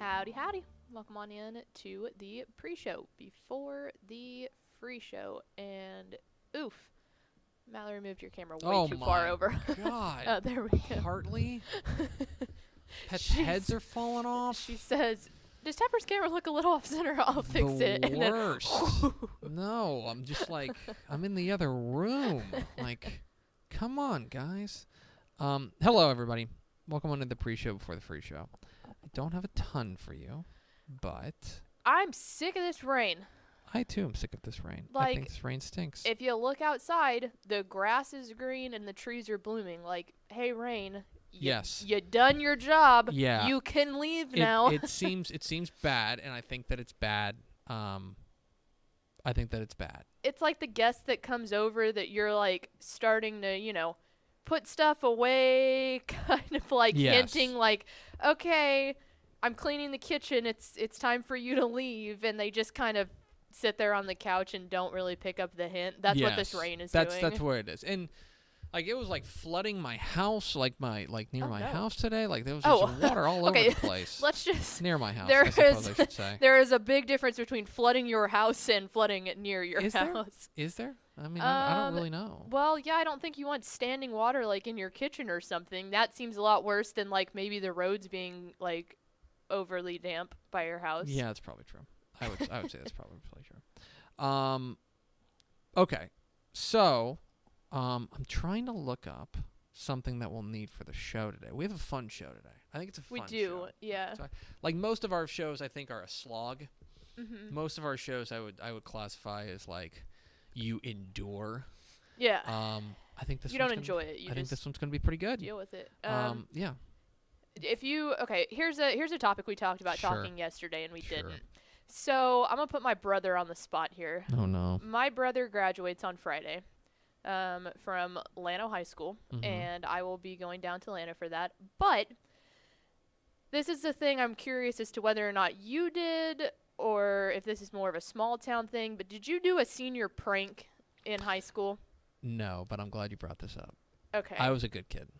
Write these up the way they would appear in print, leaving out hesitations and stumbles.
Howdy, howdy. Welcome on in to the pre-show before the free show. And oof, Mallory moved your camera way too far over. God. Oh, there we go. Partly. Pets' She's- heads are falling off. She says, does Tepper's camera look a little off center? I'll fix it. The worst. No, I'm just like, I'm in the other room. Like, come on, guys. Hello, everybody. Welcome on to the pre-show before the free show. I don't have a ton for you, but I'm sick of this rain. I, too, am sick of this rain. I Like, think this rain stinks. If you look outside, the grass is green and the trees are blooming. Like, hey, rain. Yes. You done your job. Yeah. You can leave now. It seems bad, and I think that it's bad. I think that it's bad. It's like the guest that comes over that you're like starting to, put stuff away, kind of like Yes. hinting like, okay, I'm cleaning the kitchen. It's time for you to leave, and they just kind of sit there on the couch and don't really pick up the hint. That's what this Yes. rain is That's doing. what it is. And like it was like flooding my house, near Oh, my no. house today. Like there was Oh. just water all Okay, over the place. Let's just. Near my house, There I suppose is- I should say. There is a big difference between flooding your house and flooding it near your Is there? house. Is there? I mean, I don't Um, really know. Well, yeah, I don't think you want standing water like in your kitchen or something. That seems a lot worse than like maybe the roads being like overly damp by your house. Yeah, that's probably true. I would say that's probably true. Okay. So, I'm trying to look up something that we'll need for the show today. We have a fun show today. I think it's a fun We do, show. yeah. So, like most of our shows I think are a slog. Mm-hmm. Most of our shows I would classify as like you endure. Yeah. I think this You don't one's enjoy it. You I think just this one's going to be pretty good. deal with it. Yeah. Here's a topic we talked about Sure. talking yesterday and we Sure. didn't. So I'm gonna put my brother on the spot here. Oh no. My brother graduates on Friday, from Llano High School, Mhm. and I will be going down to Llano for that. But this is the thing I'm curious as to whether or not you did, or if this is more of a small town thing. But did you do a senior prank in high school? No, but I'm glad you brought this up. Okay. I was a good kid.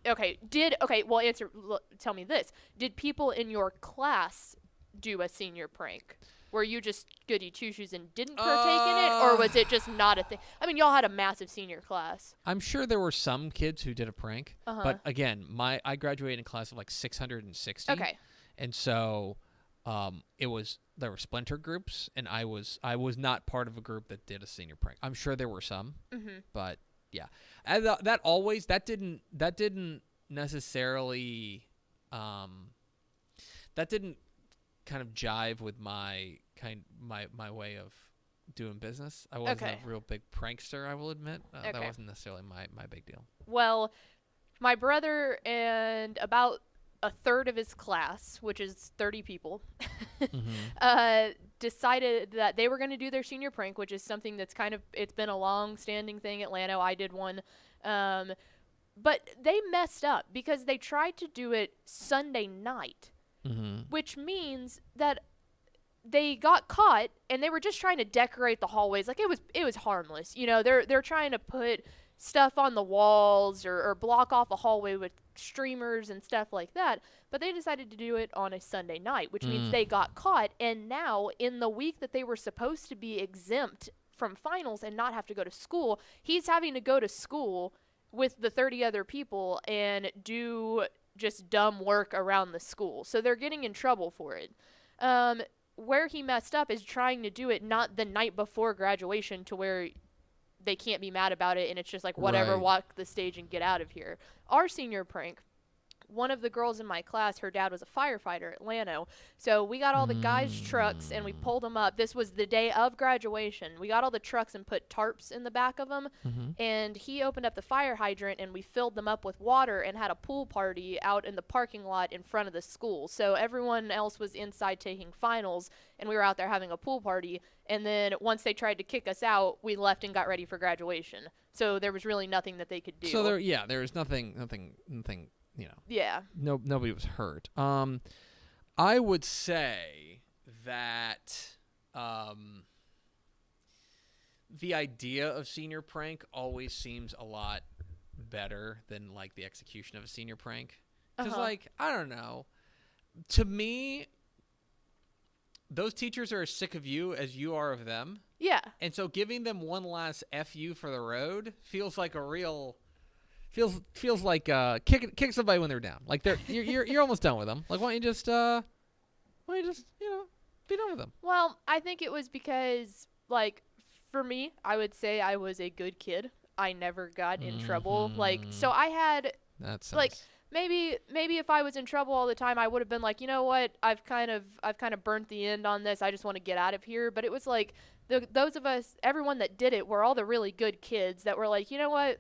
Well, tell me this. Did people in your class do a senior prank? Were you just goody two-shoes and didn't partake in it, or was it just not a thing? I mean, y'all had a massive senior class. I'm sure there were some kids who did a prank, Uh-huh. but again, I graduated in a class of like 660. Okay. And so there were splinter groups, and I was not part of a group that did a senior prank. I'm sure there were some, Mm-hmm. but yeah, and that didn't necessarily that didn't kind of jive with my way of doing business. I wasn't Okay. a real big prankster, I will admit. That Okay. wasn't necessarily my big deal. Well, my brother and about a third of his class, which is 30 people, Mm-hmm. decided that they were going to do their senior prank, which is something that's it's been a long-standing thing at Llano. I did one. But they messed up because they tried to do it Sunday night, Mm-hmm. which means that they got caught and they were just trying to decorate the hallways. Like it was harmless. They're trying to put stuff on the walls or block off a hallway with streamers and stuff like that. But they decided to do it on a Sunday night, which means they got caught. And now in the week that they were supposed to be exempt from finals and not have to go to school, he's having to go to school with the 30 other people and do just dumb work around the school. So they're getting in trouble for it. Where he messed up is trying to do it not the night before graduation to where they can't be mad about it and it's just like whatever, Right. walk the stage and get out of here. Our senior prank, one of the girls in my class, her dad was a firefighter at Llano. So we got all the guys' trucks and we pulled them up. This was the day of graduation. We got all the trucks and put tarps in the back of them. Mm-hmm. And he opened up the fire hydrant and we filled them up with water and had a pool party out in the parking lot in front of the school. So everyone else was inside taking finals and we were out there having a pool party. And then once they tried to kick us out, we left and got ready for graduation. So there was really nothing that they could do. So there was nothing. Yeah. Nobody was hurt. I would say that the idea of senior prank always seems a lot better than like the execution of a senior prank. Because Uh-huh. like I don't know, to me, those teachers are as sick of you as you are of them. Yeah. And so giving them one last FU for the road feels like a real feels like kick somebody when they're down. Like you're almost done with them. Like why don't you just be done with them? Well, I think it was because like for me, I would say I was a good kid. I never got in trouble. Like so I had That's like maybe if I was in trouble all the time, I would have been like, you know what, I've kind of burnt the end on this. I just want to get out of here. But it was like those of us, everyone that did it, were all the really good kids that were like, you know what,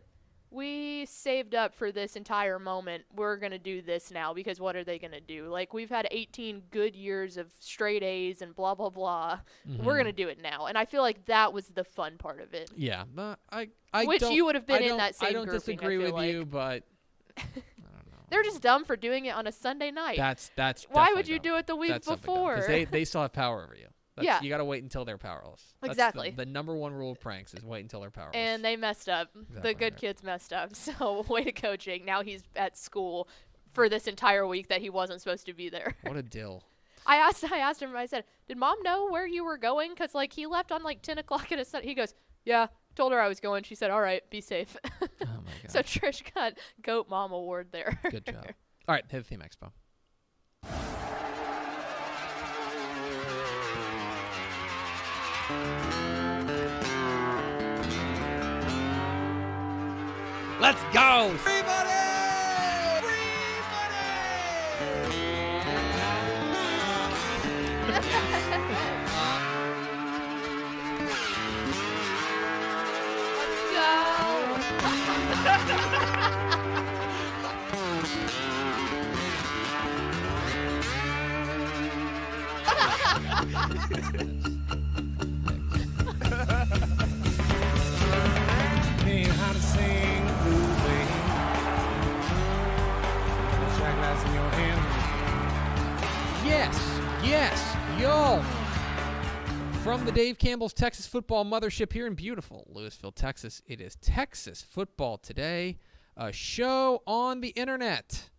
we saved up for this entire moment. We're gonna do this now because what are they gonna do? Like we've had 18 good years of straight A's and blah blah blah. We're gonna do it now, and I feel like that was the fun part of it. Yeah, I which you would have been in that same I don't grouping, disagree with you, but. They're just dumb for doing it on a Sunday night. That's why would you dumb. do it the week That's before? Because they still have power over you. Yeah. You got to wait until they're powerless. That's exactly. The number one rule of pranks is wait until they're powerless. And they messed up. Exactly The good kids messed up. So way to go, Jake. Now he's at school for this entire week that he wasn't supposed to be there. What a dill. I asked him. I said, "Did Mom know where you were going?" Because like he left on like 10 o'clock at a Sunday. He goes, "Yeah." Told her I was going. She said, "All right, be safe." Oh my god. So Trish got Goat Mom award there. Good job. All right, hit the theme expo. Let's go! Free money! Free Learning how to sing blues, baby. The shot glass in your hand. Yes, yo! From the Dave Campbell's Texas Football Mothership here in beautiful Lewisville, Texas, it is Texas Football Today, a show on the internet.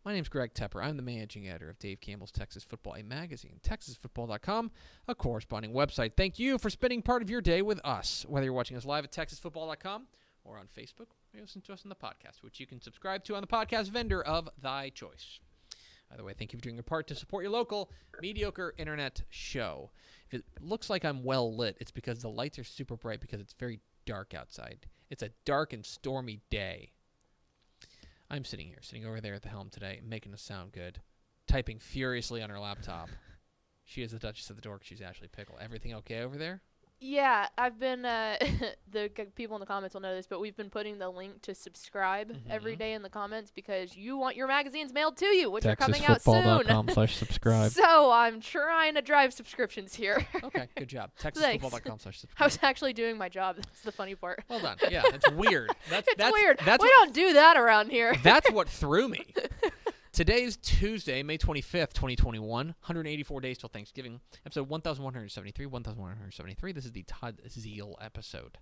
My name's Greg Tepper. I'm the managing editor of Dave Campbell's Texas Football, a magazine, texasfootball.com, a corresponding website. Thank you for spending part of your day with us, whether you're watching us live at texasfootball.com or on Facebook, or you listen to us on the podcast, which you can subscribe to on the podcast vendor of thy choice. Either way, thank you for doing your part to support your local mediocre internet show. If it looks like I'm well lit, it's because the lights are super bright because it's very dark outside. It's a dark and stormy day. I'm sitting over there at the helm today, making us sound good, typing furiously on her laptop. She is the Duchess of the Dork. She's Ashley Pickle. Everything okay over there? Yeah, I've been, people in the comments will know this, but we've been putting the link to subscribe every day in the comments because you want your magazines mailed to you, which are coming out soon. TexasFootball.com/subscribe. So I'm trying to drive subscriptions here. Okay, good job. TexasFootball.com/subscribe. I was actually doing my job. That's the funny part. Well done. Yeah, it's weird. That's weird. We don't do that around here. That's what threw me. Today's Tuesday, May 25th, 2021, 184 days till Thanksgiving, episode 1173. This is the Todd Zeal episode.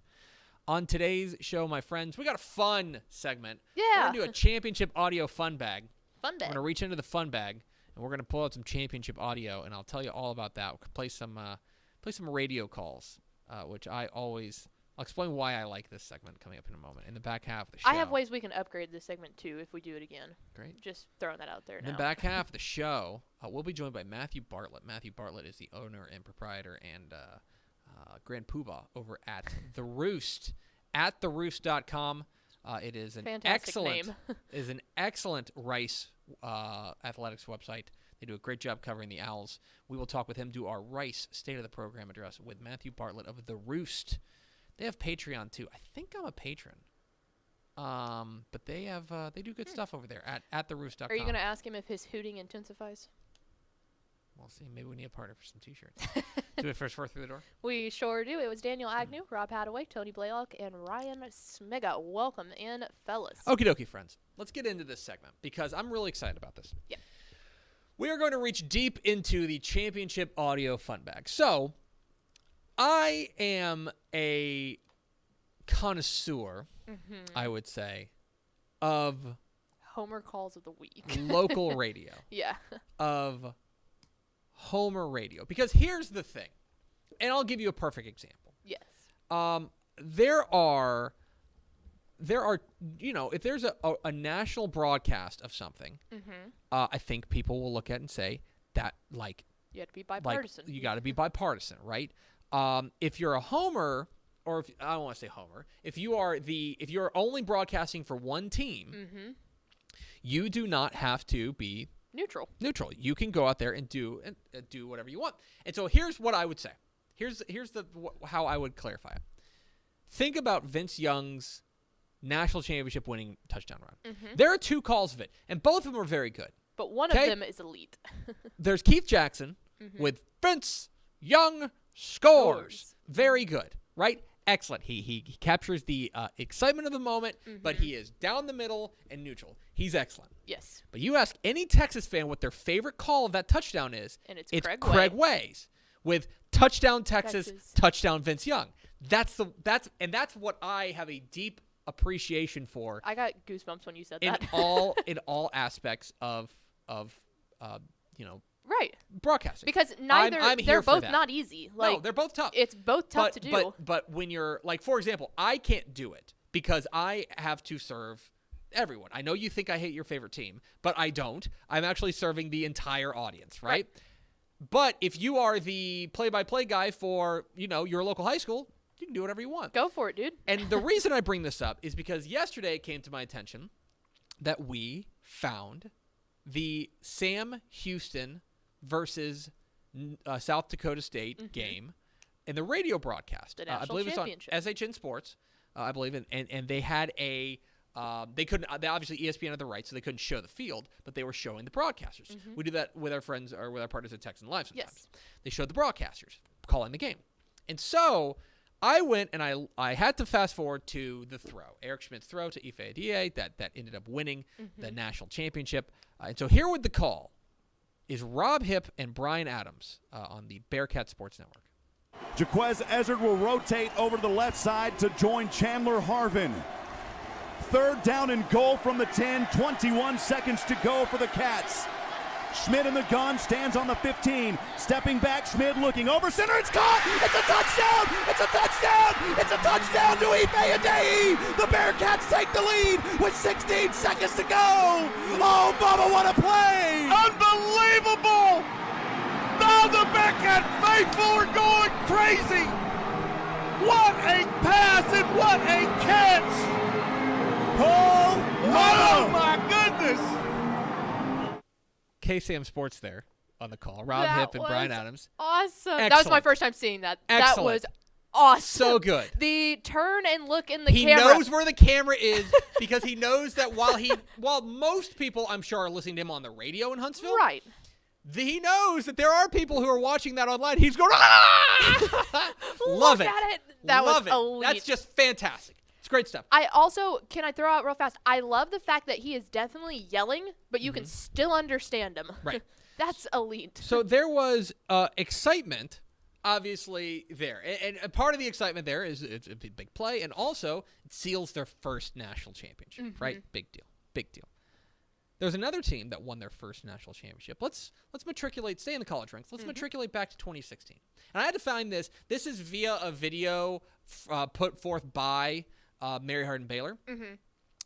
On today's show, my friends, we got a fun segment. Yeah. We're going to do a championship audio fun bag. Fun bag. We're going to reach into the fun bag, and we're going to pull out some championship audio, and I'll tell you all about that. We'll play some radio calls, which I'll explain why I like this segment coming up in a moment. In the back half of the show. I have ways we can upgrade this segment, too, if we do it again. Great. Just throwing that out there now. In the back half of the show, we'll be joined by Matthew Bartlett. Matthew Bartlett is the owner and proprietor and grand poobah over at The Roost, at theroost.com. It is an excellent Rice athletics website. They do a great job covering the Owls. We will talk with him, do our Rice State of the Program address with Matthew Bartlett of The Roost. They have Patreon too. I think I'm a patron. But they do good stuff over there at theroost.com. Are you going to ask him if his hooting intensifies? We'll see. Maybe we need a partner for some t-shirts. Do it first, through the door. We sure do. It was Daniel Agnew, Rob Hadaway, Tony Blaylock, and Ryan Smiga. Welcome in, fellas. Okie dokie, friends. Let's get into this segment because I'm really excited about this. Yeah. We are going to reach deep into the championship audio fun bag. So, I am a connoisseur, I would say, of Homer calls of the week. local radio. Yeah. Of Homer radio. Because here's the thing, and I'll give you a perfect example. Yes. There are, if there's a national broadcast of something, I think people will look at it and say that, like, you have to be bipartisan. you got to be bipartisan, right? If you're a homer, or if I don't want to say homer, if you're only broadcasting for one team, you do not have to be neutral. You can go out there and do whatever you want. And so here's what I would say. Here's how I would clarify it. Think about Vince Young's national championship winning touchdown run. There are 2 calls of it, and both of them are very good. But one of them is elite. There's Keith Jackson with Vince Young scores. Very good, right? Excellent. He captures the excitement of the moment, but he is down the middle and neutral. He's excellent. Yes. But you ask any Texas fan what their favorite call of that touchdown is, and it's Craig Way's with touchdown Texas, touchdown Vince Young. That's what I have a deep appreciation for. I got goosebumps when you said that. in all aspects of right, broadcasting. Because they're both not easy. Like, no, they're both tough. It's both tough to do. But when you're, like, for example, I can't do it because I have to serve everyone. I know you think I hate your favorite team, but I don't. I'm actually serving the entire audience, right? But if you are the play-by-play guy for, your local high school, you can do whatever you want. Go for it, dude. And the reason I bring this up is because yesterday it came to my attention that we found the Sam Houston versus South Dakota State game in the radio broadcast. The national I believe it's on SHN Sports, I believe, and they had they obviously ESPN had the rights, so they couldn't show the field, but they were showing the broadcasters. We do that with our friends or with our partners at Texan Live sometimes. Yes. They showed the broadcasters calling the game. And so I went and I had to fast forward to the throw, Eric Schmidt's throw to Ife Adie that ended up winning the national championship. And so here with the call is Rob Hipp and Brian Adams on the Bearcat Sports Network. Jaquez Ezzard will rotate over to the left side to join Chandler Harvin. 3rd down and goal from the 10, 21 seconds to go for the Cats. Schmidt in the gun, stands on the 15. Stepping back, Schmidt looking over center. It's caught! It's a touchdown! It's a touchdown! It's a touchdown to Ife Adie! The Bearcats take the lead with 16 seconds to go! Oh, Bubba, what a play! Unbelievable! Now the Bearcat faithful are going crazy! What a pass and what a catch! Oh my goodness! KSAM Sports there on the call. Rob Hipp and Brian Adams. Awesome. Excellent. That was my first time seeing that. Excellent. That was awesome. So good. The turn and look in the camera. He knows where the camera is because he knows that while most people, I'm sure, are listening to him on the radio in Huntsville. Right. He knows that there are people who are watching that online. He's going, ah! Love Look it. at it. That Love was it. elite. That's just fantastic. It's great stuff. Can I throw out real fast? I love the fact that he is definitely yelling, but you can still understand him. Right. That's elite. So there was excitement, obviously, there. And part of the excitement there is it's a big play, and also it seals their first national championship, right? Big deal. Big deal. There's another team that won their first national championship. Let's matriculate, stay in the college ranks. Let's matriculate back to 2016. And I had to find this. This is via a video put forth by Mary Hardin Baylor.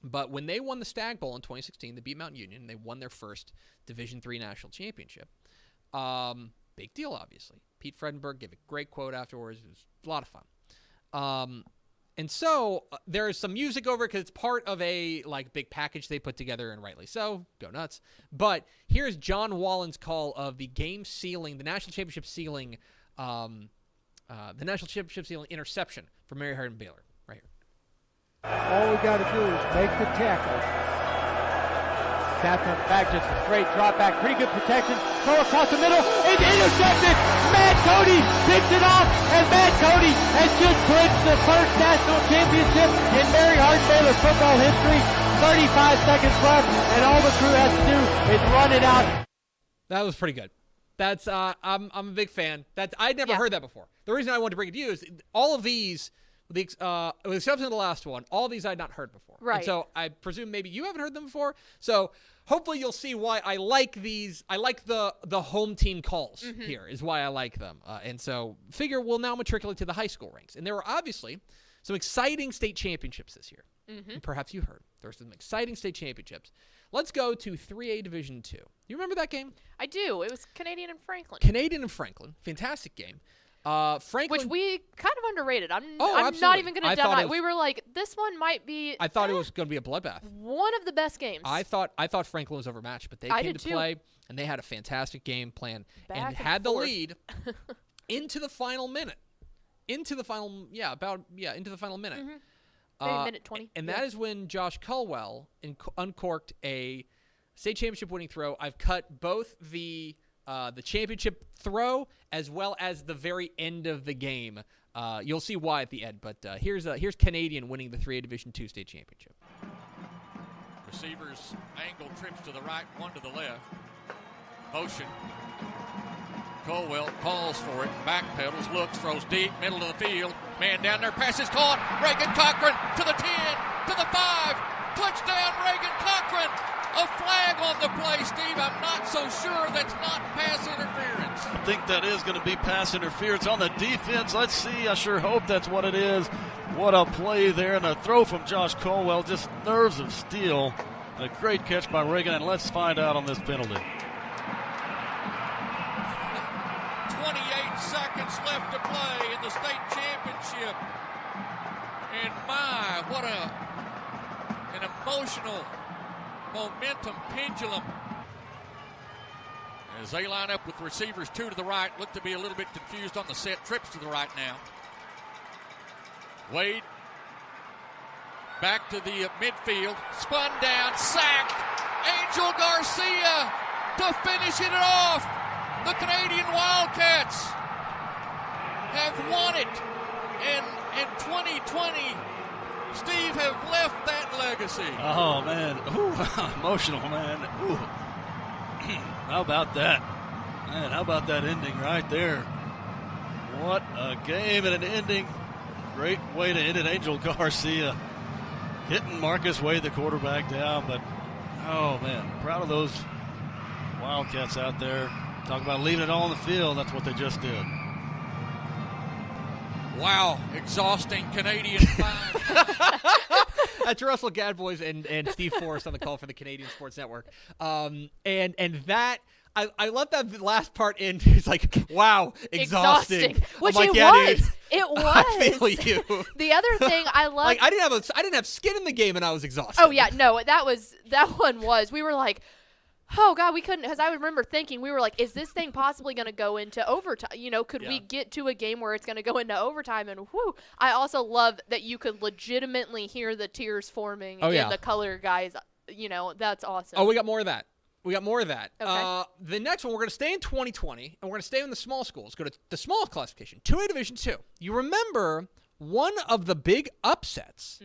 But when they won the Stag Bowl in 2016, they beat Mount Union. They won their first Division III national championship. Big deal, obviously. Pete Fredenberg gave a great quote afterwards. It was a lot of fun. And so there's some music over it because it's part of a big package they put together, and rightly so. Go nuts. But here's John Wallen's call of the game sealing, the national championship sealing, interception for Mary Hardin Baylor. Right here. All we got to do is make the tackle. Tap on back, just a straight drop back. Pretty good protection. Throw across the middle. It's intercepted. Matt Cody picks it off, and Matt Cody has just clinched the first national championship in Mary Hardin Baylor football history. 35 seconds left, and all the crew has to do is run it out. That was pretty good. That's I'm a big fan. I'd never heard that before. The reason I wanted to bring it to you is all of these with the exception of the last one, all these I'd not heard before. Right. And so I presume maybe you haven't heard them before. So hopefully you'll see why I like these. I like the home team calls here is why I like them. And so figure we'll now matriculate to the high school ranks. And there were obviously some exciting state championships this year. Perhaps you heard. There were some exciting state championships. Let's go to 3A Division II. You remember that game? I do. It was Canadian and Franklin. Canadian and Franklin. Fantastic game. Franklin, which we kind of underrated. I'm absolutely. not even going to deny. was, we were like, this one might be. I thought it was going to be a bloodbath. One of the best games. I thought Franklin was overmatched, but they came to play and they had a fantastic game plan and had the lead into the final minute. Into the final minute. Maybe minute 20. And that is when Josh Culwell uncorked a state championship winning throw. I've cut both the championship throw as well as the very end of the game. You'll see why at the end, but here's Canadian winning the 3A Division II state championship. Receivers angle, trips to the right, one to the left. Motion. Colwell calls for it, backpedals, looks, throws deep, middle of the field. Man down there, pass is caught. Reagan Cochran to the 10, to the 5. Touchdown, Reagan Cochran. A flag on the play, Steve. I'm not so sure that's not pass interference. I think that is going to be pass interference on the defense. Let's see. I sure hope that's what it is. What a play there. And a throw from Josh Colwell. Just nerves of steel. A great catch by Reagan. And let's find out on this penalty. 28 seconds left to play in the state championship. And my, what an emotional momentum pendulum. As they line up with receivers 2 to the right, look to be a little bit confused on the set. Trips to the right now. Wade back to the midfield. Spun down, sacked. Angel Garcia to finishing it off. The Canadian Wildcats have won it. And in 2020, Steve have left that legacy. Oh, man. Ooh, emotional, man. Ooh. How about that? Man, how about that ending right there? What a game and an ending. Great way to end it. Angel Garcia hitting Marcus Wade, the quarterback, down. But, oh, man, proud of those Wildcats out there. Talk about leaving it all on the field. That's what they just did. Wow, exhausting Canadian five. That's Russell Gadboys and Steve Forrest on the call for the Canadian Sports Network. And that I love that last part in. It's like, wow, exhausting. Which like, it yeah, was. Dude, it was. I feel you. The other thing I love. Like I didn't have skin in the game, and I was exhausted. Oh yeah, no, that one was. We were like, oh God, we couldn't, because I remember thinking, we were like, is this thing possibly going to go into overtime? You know, could we get to a game where it's going to go into overtime? And whoo, I also love that you could legitimately hear the tears forming in the color guys. You know, that's awesome. Oh, we got more of that. Okay. The next one, we're going to stay in 2020, and we're going to stay in the small schools. Go to the smallest classification, 2A Division II. You remember one of the big upsets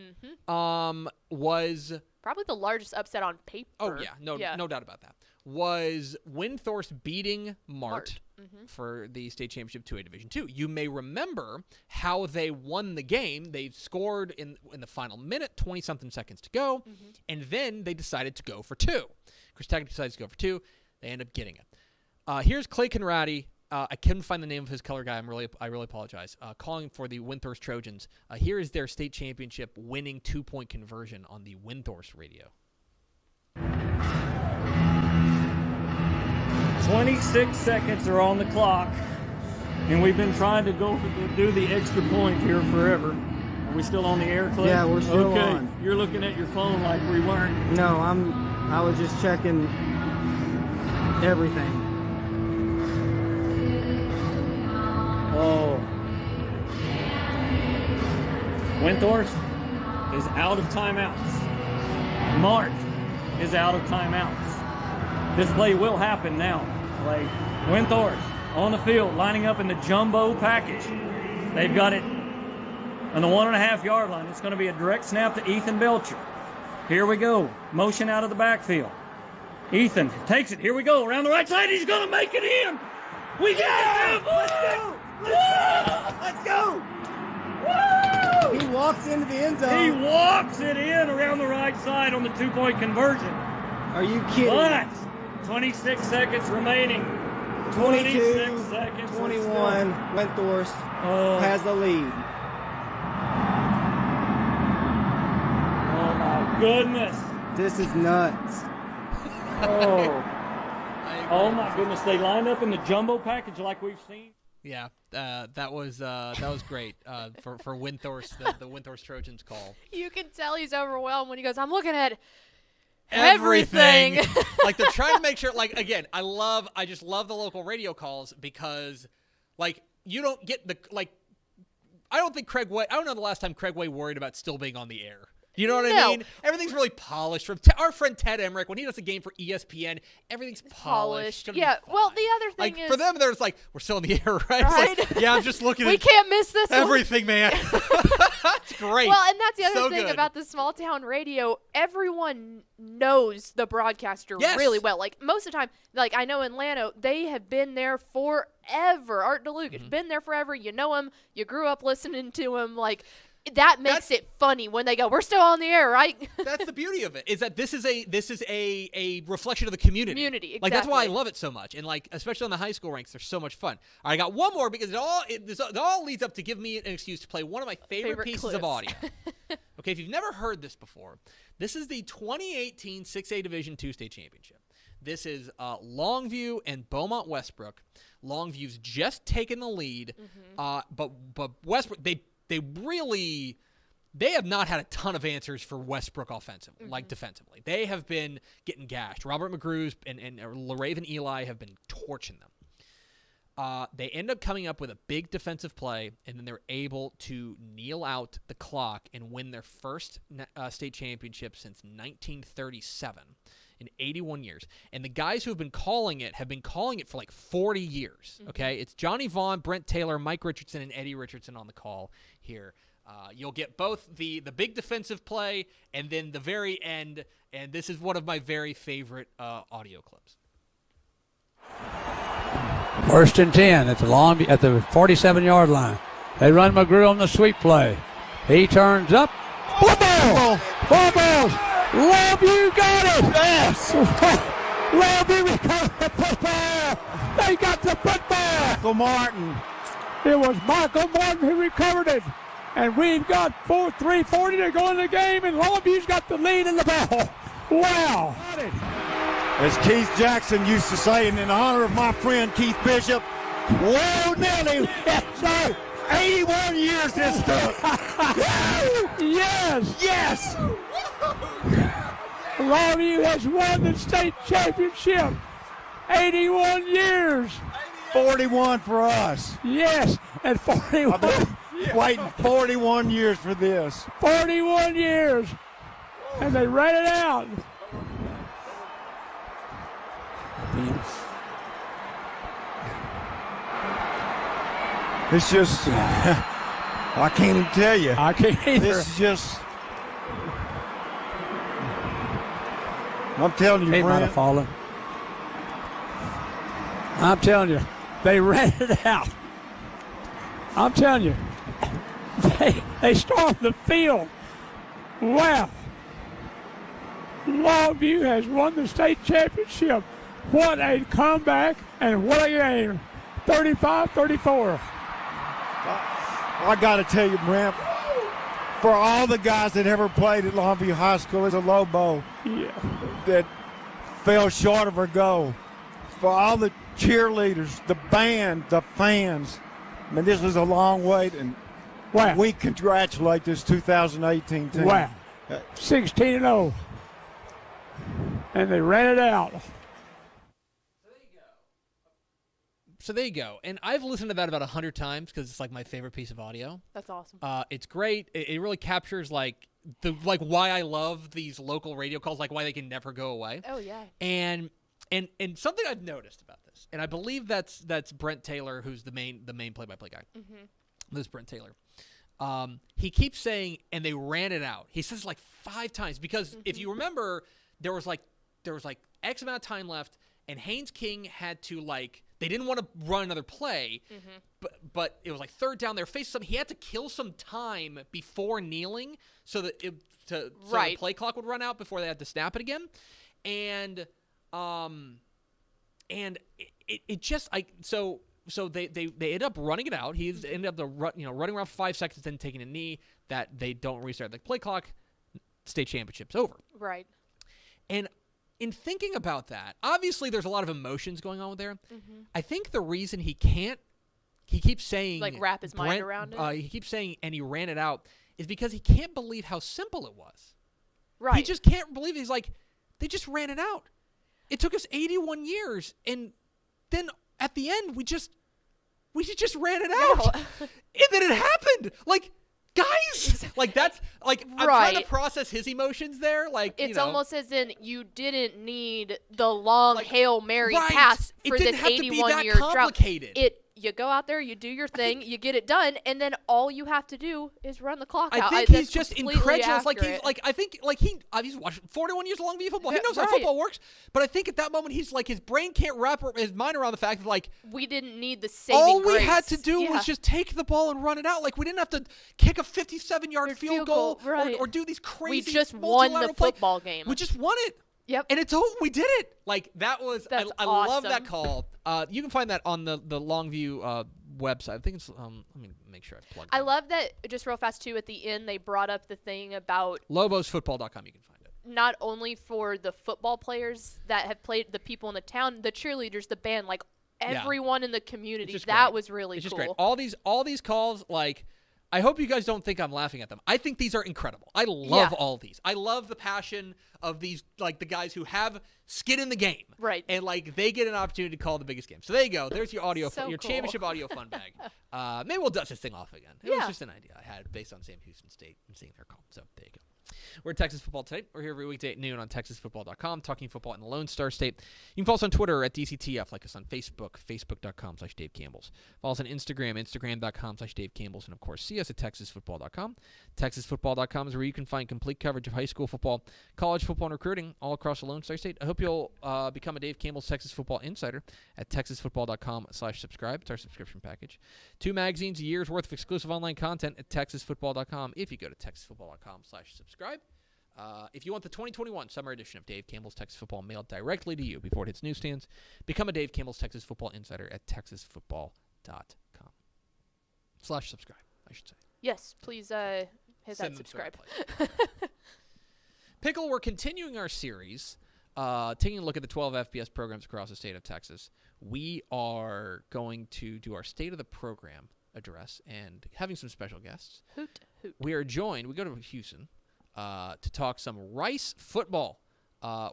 was... Probably the largest upset on paper. Oh, yeah. No doubt about that. Was Windthorst beating Mart for the state championship 2A Division II. You may remember how they won the game. They scored in the final minute, 20-something seconds to go, and then they decided to go for 2. Chris Taggart decides to go for 2. They end up getting it. Here's Clay Conradi. I couldn't find the name of his color guy. I really apologize. Calling for the Windthorst Trojans. Here is their state championship winning 2-point conversion on the Windthorst radio. 26 seconds are on the clock, and we've been trying to do the extra point here forever. Are we still on the air, Clay? Yeah, we're still okay. on. You're looking at your phone like we weren't. No, I was just checking everything. Oh. Windthorst is out of timeouts. Mart is out of timeouts. This play will happen now. Like Windthorst on the field, lining up in the jumbo package. They've got it on the 1.5-yard line. It's going to be a direct snap to Ethan Belcher. Here we go. Motion out of the backfield. Ethan takes it. Here we go. Around the right side. He's going to make it in. We got it. Let's go! Woo! He walks into the end He zone. walks it in around the right side on the 2-point conversion. Are you kidding? But 26 seconds remaining. 22, 26 seconds. 21. Wentworth Oh, has the lead. oh my goodness. This is nuts. Oh. Oh my goodness. They lined up in the jumbo package like we've seen. Yeah, that was great for Windthorst, the Windthorst Trojans call. You can tell he's overwhelmed when he goes, I'm looking at everything. Like, they're trying to make sure, like, again, I just love the local radio calls because, like, you don't get I don't know the last time Craig Way worried about still being on the air. You know what I No. mean? Everything's really polished. From our friend Ted Emmerich, when he does a game for ESPN, everything's polished. It's gonna Yeah, be well, fine. the other thing like, is... for them, they're just like, we're still in the air, right? It's like, Right? yeah, I'm just looking we at can't miss this one. everything, man. That's great. Well, and that's the other So thing good. about the small town radio. Everyone knows the broadcaster Yes. really well. Like, most of the time, like, I know in Llano, they have been there forever. Art DeLuke has been there forever. You know him. You grew up listening to him. Like, that makes it funny when they go, we're still on the air, right? That's the beauty of it, is that this is a reflection of the community. Like, that's why I exactly. love it so much. And, like, especially on the high school ranks, they're so much fun. All right, I got one more because it all leads up to give me an excuse to play one of my favorite pieces of clips. audio. Okay, if you've never heard this before, this is the 2018 6A Division II State Championship. This is Longview and Beaumont Westbrook. Longview's just taken the lead, but Westbrook, they have not had a ton of answers for Westbrook offensively, like defensively. They have been getting gashed. Robert McGrew's and LaRaven Eli have been torching them. They end up coming up with a big defensive play, and then they're able to kneel out the clock and win their first state championship since 1937 in 81 years. And the guys who have been calling it for like 40 years, okay? It's Johnny Vaughn, Brent Taylor, Mike Richardson, and Eddie Richardson on the call here. You'll get both the big defensive play and then the very end, and this is one of my very favorite audio clips. First and 10 at the 47-yard line. They run McGrew on the sweep play. He turns up. Football! Longview got it! Yes! Longview recovered the football! They got the football! Michael Martin. It was Michael Martin who recovered it. And we've got 3:40 to go in the game, and Longview's got the lead in the ball. Wow! As Keith Jackson used to say, and in honor of my friend Keith Bishop, whoa, Nelly! So, 81 years this took. Yes! Yes! Longview has won the state championship. 81 years. 41 for us. Yes, and 41. I've been waiting 41 years for this. 41 years. And they ran it out. It's just, I can't even tell you. I can't either. This is just, I'm telling you, He might have Brent. fallen. I'm telling you, they ran it out. I'm telling you, they stormed the field. Wow. Longview has won the state championship. What a comeback and what a game. 35-34. I got to tell you, Brent, for all the guys that ever played at Longview High School as a Lobo that fell short of our goal, for all the cheerleaders, the band, the fans, I mean, this was a long wait, and Wow. we congratulate this 2018 team. Wow. 16-0. And they ran it out. So there you go. And I've listened to that about 100 times because it's like my favorite piece of audio. That's awesome. It's great. It really captures like why I love these local radio calls, like why they can never go away. Oh, yeah. And something I've noticed about this, and I believe that's Brent Taylor, who's the main play-by-play guy. Mm-hmm. This is Brent Taylor. He keeps saying, and they ran it out. He says like 5 times because if you remember, there was like X amount of time left, and Haynes King had to they didn't want to run another play, but it was like third down. They're facing something. He had to kill some time before kneeling so that so the play clock would run out before they had to snap it again. And it just so they ended up running it out. He ended up running around for 5 seconds, then taking a knee that they don't restart the play clock. State championship's over. Right. And in thinking about that, obviously there's a lot of emotions going on there. Mm-hmm. I think the reason he keeps saying wrap his mind around it. He keeps saying and he ran it out is because he can't believe how simple it was. Right. He just can't believe it. He's like, they just ran it out. It took us 81 years, and then at the end we just ran it out, and then it happened. Like, guys, like that's like I'm trying to process his emotions there. Like it's almost as in you didn't need the long Hail Mary pass for this 81-year drought. You go out there, you do your thing, you get it done, and then all you have to do is run the clock out. I think he's just incredulous. He's watched 41 years of Longview football. He knows how football works. But I think at that moment he's like his brain can't wrap his mind around the fact that like we didn't need the saving all grace. we had to do was just take the ball and run it out. Like we didn't have to kick a 57-yard field goal or do these crazy. We just won the football game. We just won it. Yep. And we did it. Like that was I love that call. You can find that on the Longview website. I think it's let me make sure I plug it. I love that just real fast too at the end they brought up the thing about lobosfootball.com. You can find it. Not only for the football players that have played, the people in the town, the cheerleaders, the band, like everyone in the community. That was really it's cool. Just great. All these calls, like I hope you guys don't think I'm laughing at them. I think these are incredible. I love all these. I love the passion of these, like the guys who have skin in the game. Right. And like they get an opportunity to call the biggest game. So there you go. There's your audio, your championship audio fun bag. Maybe we'll dust this thing off again. It was just an idea I had based on Sam Houston State and seeing their call. So there you go. We're at Texas Football Today. We're here every weekday at noon on TexasFootball.com, talking football in the Lone Star State. You can follow us on Twitter at DCTF, like us on Facebook, Facebook.com/Dave Campbell's. Follow us on Instagram, Instagram.com/Dave Campbell's, and of course, see us at TexasFootball.com. TexasFootball.com is where you can find complete coverage of high school football, college football, and recruiting all across the Lone Star State. I hope you'll become a Dave Campbell's Texas Football Insider at TexasFootball.com/subscribe. It's our subscription package. 2 magazines, a year's worth of exclusive online content at TexasFootball.com if you go to TexasFootball.com/subscribe. If you want the 2021 summer edition of Dave Campbell's Texas Football mailed directly to you before it hits newsstands, become a Dave Campbell's Texas Football Insider at TexasFootball.com/subscribe, I should say. Yes, please hit that subscribe. Pickle, we're continuing our series, taking a look at the 12 FBS programs across the state of Texas. We are going to do our State of the Program address and having some special guests. Hoot, hoot. We are joined, we go to Houston, to talk some Rice football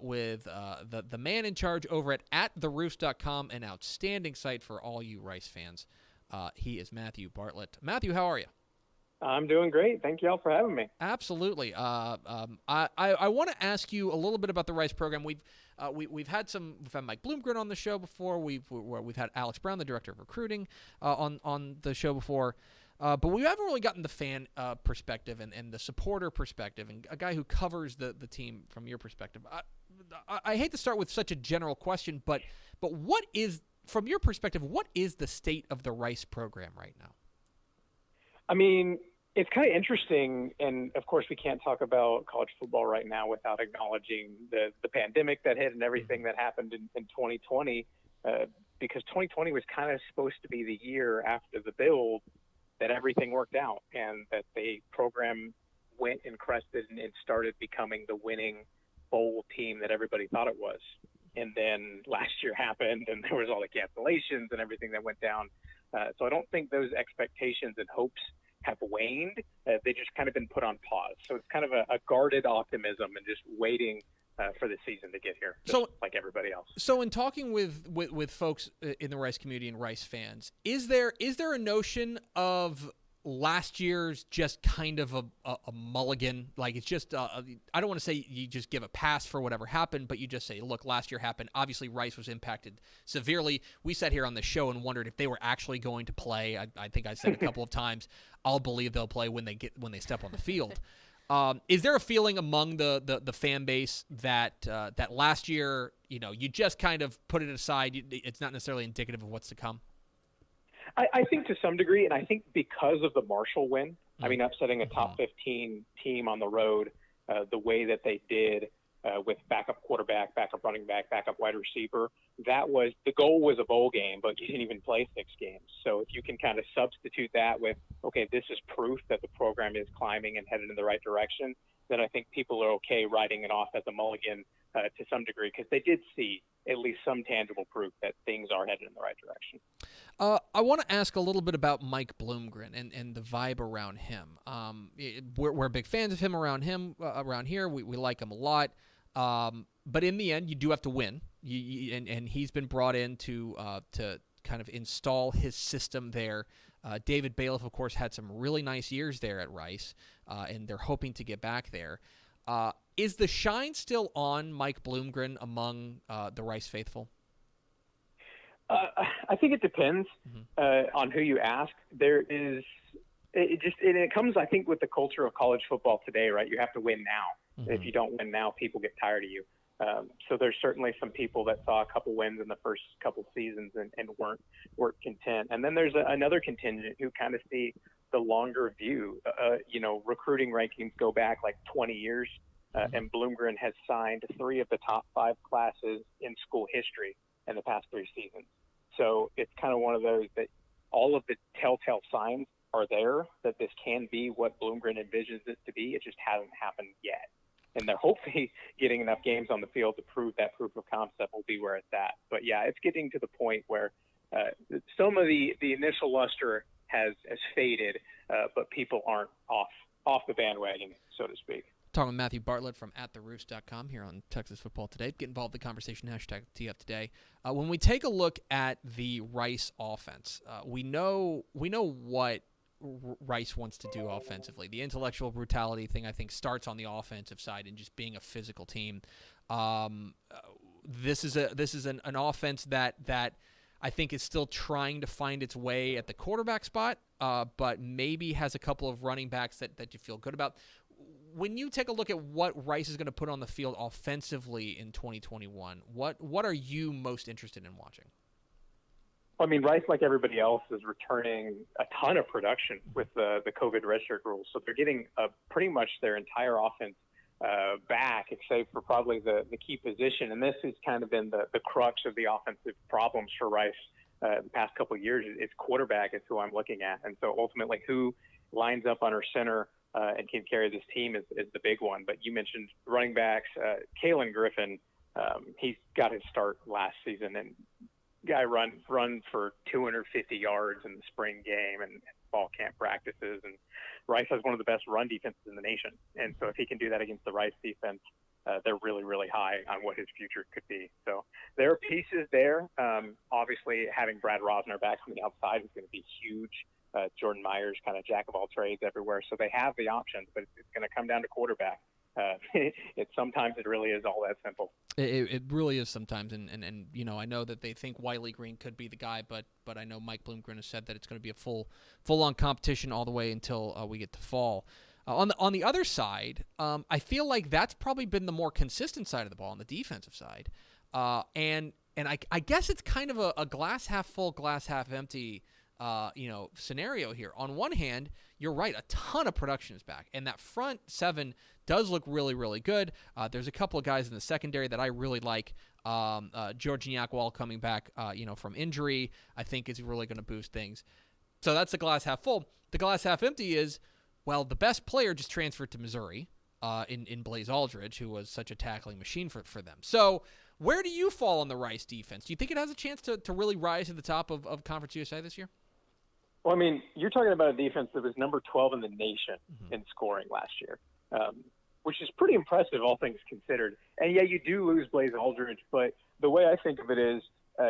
with the man in charge over at theroofs.com, an outstanding site for all you Rice fans. He is Matthew Bartlett. Matthew, how are you? I'm doing great. Thank you all for having me. Absolutely. I want to ask you a little bit about the Rice program. We've had Mike Bloomgren on the show before. We've had Alex Brown, the director of recruiting, on the show before. But we haven't really gotten the fan perspective and the supporter perspective, and a guy who covers the team from your perspective. I hate to start with such a general question, but what is, from your perspective, what is the state of the Rice program right now? I mean, it's kind of interesting, and of course we can't talk about college football right now without acknowledging the pandemic that hit and everything that happened in 2020, because 2020 was kind of supposed to be the year after the build that everything worked out and that the program went and crested and started becoming the winning bowl team that everybody thought it was. And then last year happened and there was all the cancellations and everything that went down. So I don't think those expectations and hopes have waned. They just kind of been put on pause. So it's kind of a guarded optimism and just waiting for the season to get here, like everybody else. So in talking with folks in the Rice community and Rice fans, is there a notion of last year's just kind of a mulligan? Like it's just I don't want to say you just give a pass for whatever happened, but you just say, look, last year happened. Obviously, Rice was impacted severely. We sat here on the show and wondered if they were actually going to play. I think I said a couple of times, I'll believe they'll play when they step on the field. Is there a feeling among the fan base that last year, you just kind of put it aside? It's not necessarily indicative of what's to come? I think to some degree, and I think because of the Marshall win, I mean, upsetting a top 15 team on the road the way that they did with backup quarterback, backup running back, backup wide receiver, the goal was a bowl game, but you didn't even play 6 games. So if you can kind of substitute that with, okay, this is proof that the program is climbing and headed in the right direction, then I think people are okay writing it off as a mulligan to some degree, because they did see at least some tangible proof that things are headed in the right direction. I want to ask a little bit about Mike Bloomgren and the vibe around him. We're big fans of him around here. We like him a lot. But in the end, you do have to win. And he's been brought in to kind of install his system there. David Bailiff, of course, had some really nice years there at Rice, and they're hoping to get back there. Is the shine still on Mike Bloomgren among the Rice faithful? I think it depends on who you ask. It comes, I think, with the culture of college football today, right? You have to win now. If you don't win now, people get tired of you. So there's certainly some people that saw a couple wins in the first couple seasons and weren't content. And then there's another contingent who kind of see the longer view. Recruiting rankings go back like 20 years, and Bloomgren has signed 3 of the top 5 classes in school history in the past 3 seasons. So it's kind of one of those that all of the telltale signs are there that this can be what Bloomgren envisions it to be. It just hasn't happened yet. And they're hopefully getting enough games on the field to prove that proof of concept will be where it's at. But, yeah, it's getting to the point where some of the initial luster has faded, but people aren't off the bandwagon, so to speak. Talking with Matthew Bartlett from attheroofs.com here on Texas Football Today. Get involved in the conversation, #TF Today. When we take a look at the Rice offense, we know what Rice wants to do offensively. The intellectual brutality thing, I think, starts on the offensive side and just being a physical team. This is an offense that I think is still trying to find its way at the quarterback spot, but maybe has a couple of running backs that you feel good about. When you take a look at what Rice is going to put on the field offensively in 2021, what are you most interested in watching? I mean, Rice, like everybody else, is returning a ton of production with the COVID redshirt rules. So they're getting pretty much their entire offense back, except for probably the key position. And this has kind of been the crux of the offensive problems for Rice the past couple of years. Is quarterback is who I'm looking at. And so ultimately who lines up under center and can carry this team is the big one. But you mentioned running backs. Kalen Griffin, he's got his start last season, and guy run for 250 yards in the spring game and fall camp practices. And Rice has one of the best run defenses in the nation. And so if he can do that against the Rice defense, they're really, really high on what his future could be. So there are pieces there. Obviously, having Brad Rosner back from the outside is going to be huge. Jordan Myers, kind of jack of all trades everywhere. So they have the options, but it's going to come down to quarterback. Sometimes it really is all that simple. It really is sometimes, and I know that they think Wiley Green could be the guy, but I know Mike Bloomgren has said that it's going to be a full-on competition all the way until we get to fall. On the other side, I feel like that's probably been the more consistent side of the ball on the defensive side, and I guess it's kind of a glass half full, glass half empty scenario here. On one hand, you're right, a ton of production is back, and that front 7 does look really, really good. There's a couple of guys in the secondary that I really like. George Nyakwal coming back, from injury, I think is really going to boost things. So that's the glass half full. The glass half empty is, well, the best player just transferred to Missouri in Blaze Aldridge, who was such a tackling machine for them. So where do you fall on the Rice defense? Do you think it has a chance to really rise to the top of Conference USA this year? Well, I mean, you're talking about a defense that was number 12 in the nation in scoring last year, which is pretty impressive, all things considered. And, yeah, you do lose Blaze Aldridge, but the way I think of it is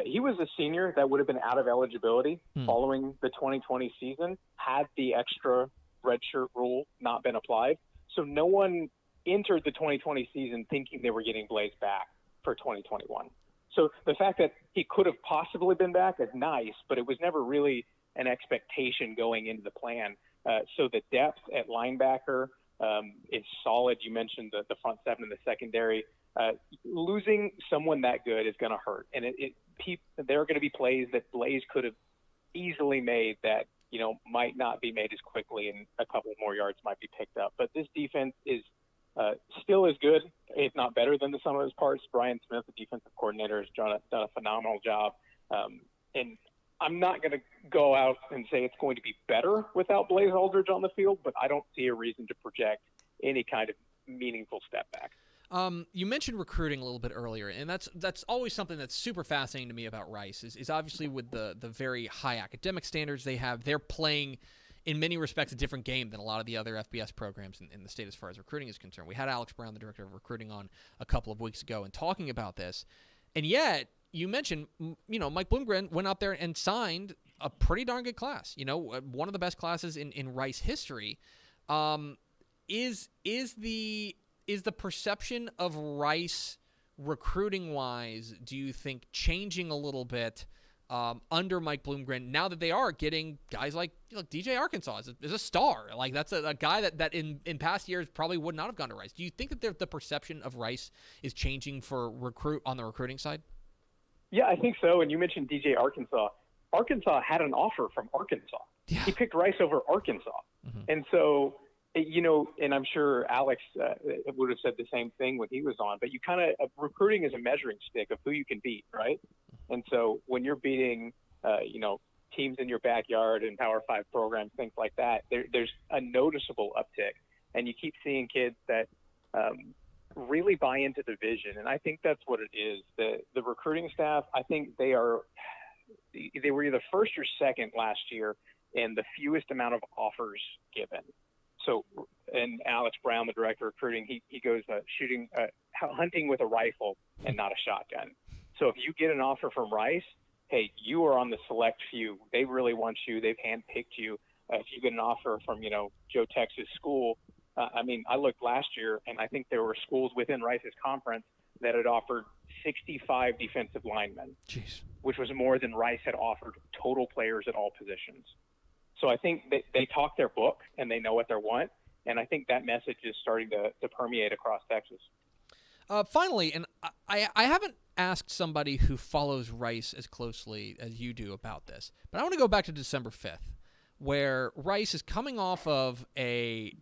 he was a senior that would have been out of eligibility following the 2020 season had the extra redshirt rule not been applied. So no one entered the 2020 season thinking they were getting Blaze back for 2021. So the fact that he could have possibly been back is nice, but it was never really – an expectation going into the plan. So the depth at linebacker is solid. You mentioned the front 7 in the secondary. Losing someone that good is going to hurt. And there are going to be plays that Blaze could have easily made that, might not be made as quickly, and a couple more yards might be picked up. But this defense is still as good, if not better than the sum of its parts. Brian Smith, the defensive coordinator, has done a phenomenal job. And I'm not going to go out and say it's going to be better without Blaze Aldridge on the field, but I don't see a reason to project any kind of meaningful step back. You mentioned recruiting a little bit earlier, and that's always something that's super fascinating to me about Rice is obviously with the very high academic standards they have. They're playing, in many respects, a different game than a lot of the other FBS programs in the state as far as recruiting is concerned. We had Alex Brown, the director of recruiting, on a couple of weeks ago and talking about this, and yet you mentioned, Mike Bloomgren went out there and signed a pretty darn good class. One of the best classes in Rice history. Is the perception of Rice recruiting-wise, do you think, changing a little bit under Mike Bloomgren now that they are getting guys like DJ Arkansas is a star? Like, that's a guy that in past years probably would not have gone to Rice. Do you think that the perception of Rice is changing for on the recruiting side? Yeah, I think so. And you mentioned DJ Arkansas. Arkansas had an offer from Arkansas. Yeah. He picked Rice over Arkansas. Mm-hmm. And so, and I'm sure Alex would have said the same thing when he was on, but recruiting is a measuring stick of who you can beat, right? And so when you're beating, teams in your backyard and Power 5 programs, things like that, there's a noticeable uptick. And you keep seeing kids that really buy into the vision. And I think that's what it is. The recruiting staff, I think they were either first or second last year in the fewest amount of offers given. So, and Alex Brown, the director of recruiting, he goes hunting with a rifle and not a shotgun. So if you get an offer from Rice, hey, you are on the select few. They really want you. They've handpicked you. If you get an offer from, Joe Texas school, I looked last year, and I think there were schools within Rice's conference that had offered 65 defensive linemen, which was more than Rice had offered total players at all positions. So I think they talk their book and they know what they want, and I think that message is starting to permeate across Texas. Finally, and I haven't asked somebody who follows Rice as closely as you do about this, but I want to go back to December 5th, where Rice is coming off of a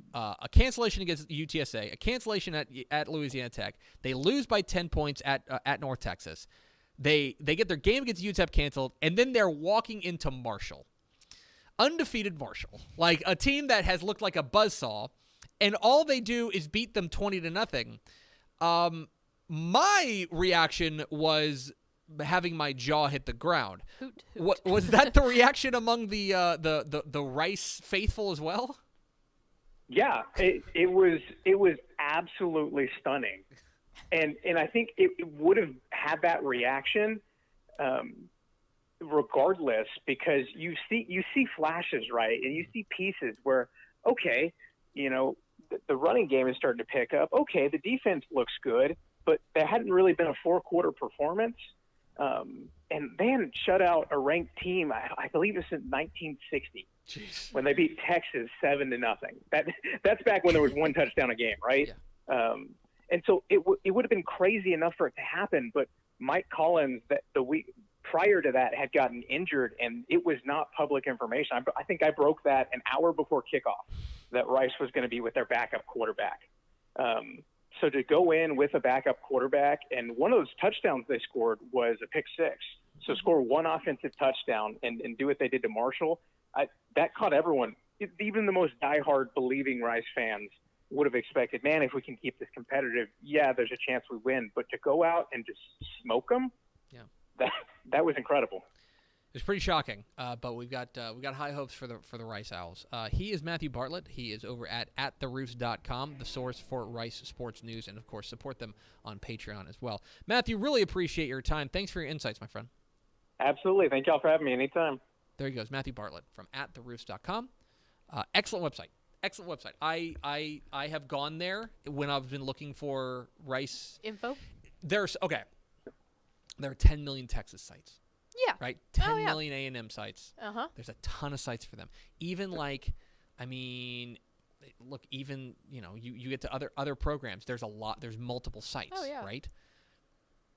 cancellation against UTSA, a cancellation at Louisiana Tech. They lose by 10 points at North Texas. They get their game against UTEP canceled, and then they're walking into Marshall. Undefeated Marshall, like a team that has looked like a buzzsaw, and all they do is beat them 20-0. My reaction was having my jaw hit the ground. Hoot. What was that? The reaction among the Rice faithful as well? Yeah, it was absolutely stunning, and I think it would have had that reaction. Regardless, because you see flashes, right? And you see pieces where, okay, the running game is starting to pick up. Okay, the defense looks good, but there hadn't really been a four-quarter performance. And they hadn't shut out a ranked team, I believe it's in 1960. Jeez. When they beat Texas 7-0. That's back when there was one touchdown a game, right? Yeah. And so it would have been crazy enough for it to happen, but Mike Collins, the week prior to that, had gotten injured, and it was not public information. I think I broke that an hour before kickoff, that Rice was going to be with their backup quarterback. So to go in with a backup quarterback, and one of those touchdowns they scored was a pick six. So score one offensive touchdown and do what they did to Marshall, that caught everyone. Even the most diehard believing Rice fans would have expected, man, if we can keep this competitive, yeah, there's a chance we win. But to go out and just smoke them, that was incredible. It's pretty shocking, but we've got high hopes for the Rice Owls. He is Matthew Bartlett. He is over at theroofs.com, the source for Rice sports news, and of course support them on Patreon as well. Matthew, really appreciate your time. Thanks for your insights, my friend. Absolutely. Thank y'all for having me anytime. There he goes, Matthew Bartlett from theroofs.com. Excellent website. Excellent website. I have gone there when I've been looking for Rice info. There are 10 million Texas sites. Yeah. Right? 10 million A&M sites. Uh-huh. There's a ton of sites for them. Even look, even, you get to other programs. There's multiple sites, right?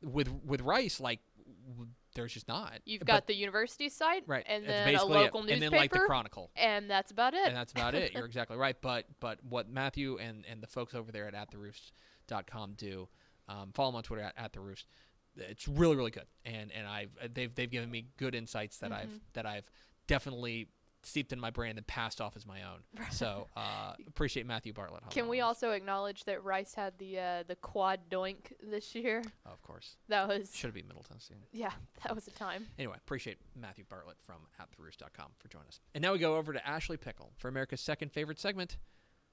With Rice, there's just not. You've But- got the university site, right, and that's then a basically it. local newspaper, and then like the Chronicle. and that's about it. And that's about it. You're exactly right. But what Matthew and the folks over there at theroost.com do, follow them on Twitter at theroost. It's really, really good. And they've given me good insights that I've definitely seeped in my brain and passed off as my own. So appreciate Matthew Bartlett. Can we also acknowledge that Rice had the quad doink this year? Oh, of course. That was Should have been Middle Tennessee. Yeah, that was a time. Anyway, appreciate Matthew Bartlett from @theroost.com for joining us. And now we go over to Ashley Pickle for America's second favorite segment,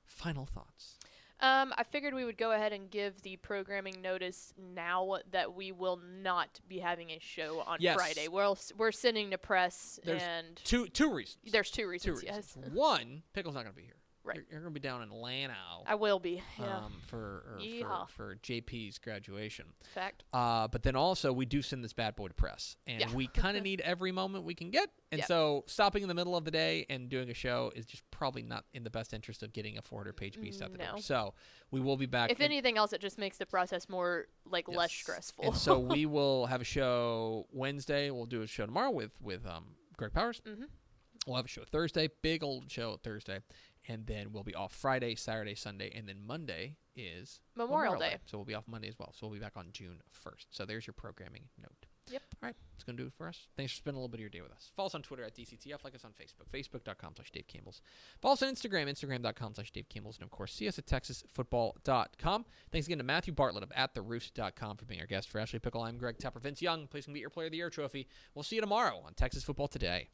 Final Thoughts. I figured we would go ahead and give the programming notice now that we will not be having a show on Yes. Friday. We're sending to press, There's and two reasons. there's two reasons. Yes, One, Pickle's not going to be here. Right. You're going to be down in Atlanta. I will be. Yeah, For JP's graduation. fact. But then also we do send this bad boy to press, and Yeah. we kind of need every moment we can get. And Yeah. so stopping in the middle of the day and doing a show is just probably not in the best interest of getting a 400-page piece out the door. No. So we will be back. If anything else, it just makes the process more less Yes. stressful. And so we will have a show Wednesday. We'll do a show tomorrow with Greg Powers. Mhm. We'll have a show Thursday, big old show Thursday, and then we'll be off Friday, Saturday, Sunday, and then Monday is Memorial Day. So we'll be off Monday as well. So we'll be back on June 1st. So there's your programming note. Yep. All right, that's going to do it for us. Thanks for spending a little bit of your day with us. Follow us on Twitter @DCTF. Like us on Facebook, facebook.com/Dave Campbell's. Follow us on Instagram, instagram.com/Dave Campbell's. And, of course, see us at texasfootball.com. Thanks again to Matthew Bartlett of @theroost.com for being our guest. For Ashley Pickle, I'm Greg Tepper. Vince Young, please come get your Player of the Year trophy. We'll see you tomorrow on Texas Football Today.